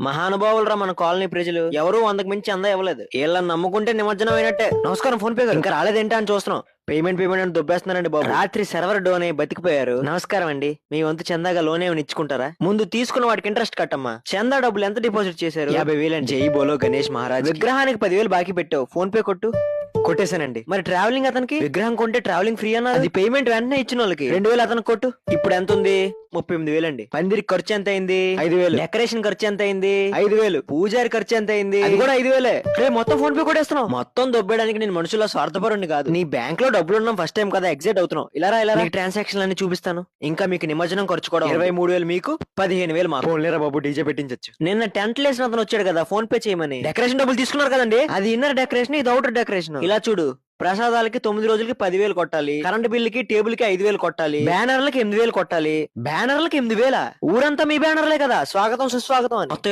మహానుభావులు రా మన కాలనీ ప్రజలు. ఎవరు 100కి మించి అందా ఇవ్వలేదు. వీళ్ళని నమ్ముకుంటే నిమజ్జనం అయినట్టే. నమస్కారం ఫోన్ పే గారు. ఇంకా రాలేదేంటా అని చూస్తున్నాం. పేమెంట్ అని దొబ్బేస్తున్నారండి బాబు. రాత్రి సర్వర్ డోన్ అయి బతికిపోయారు. నమస్కారం అండి, మీ వంతు చందాగా లోన్ ఏమైనా ఇచ్చుకుంటారా? ముందు తీసుకున్న వాటికి ఇంట్రెస్ట్ కట్టమ్మా. చందా డబ్బులు ఎంత డిపాజిట్ చేశారు? 50,000 అండి. జై బోలో గణేష్ మహారాజ్. విగ్రహానికి 10,000 బాకీ పెట్టావు. ఫోన్ పే కొట్టు. కొట్టేశానండి. మరి ట్రావెలింగ్ అతనికి విగ్రహం కొంటే ట్రావెలింగ్ ఫ్రీ అన్నారు. అది పేమెంట్ వెంటనే ఇచ్చిన వాళ్ళకి 2,000 అతనికి కొట్టు. ఇప్పుడు ఎంత ఉంది? 38,000 అండి. పందిరికి ఖర్చు ఎంత అయింది? 5,000. డెకరేషన్ ఖర్చు ఎంత అయింది? 5,000. పూజారి ఖర్చు ఎంత అయింది? అది కూడా 5,000. రేపు మొత్తం ఫోన్ పే కొట్టేస్తున్నావు. మొత్తం దొబ్బేయడానికి నేను మనుషుల స్వార్థపరుని కాదు. నీ బ్యాంక్ లో డబ్బులు ఉన్నాం ఫస్ట్ టైం కదా, ఎగ్జైట్ అవుతున్నావు. ఇలా ట్రాన్సాక్షన్ అన్ని చూపిస్తాను. ఇంకా మీకు నిమజ్జనం ఖర్చు కూడా 23,000 మీకు, 15,000 మాకు. ఫోన్లేరా బాబు, డీజే పెట్టించచ్చు. నిన్న టెంట్ లేసిన అతను వచ్చాడు కదా, ఫోన్ పే చేయమని. డెకరేషన్ డబ్బులు తీసుకున్నారు కదండి. అది ఇన్నర్ డెకరేషన్, ఇది అవుటర్ డెకరేషన్. ఇలా చూడు, ప్రసాదాలకి 9 రోజులకి 10,000 కొట్టాలి. కరెంట్ బిల్లుకి టేబుల్ కి 5,000 కొట్టాలి. బ్యానర్లకి 8,000 కొట్టాలి. బ్యానర్లకి 8,000. ఊరంతా మీ బ్యానర్లే కదా, స్వాగతం సుస్వాగతం అని. మొత్తం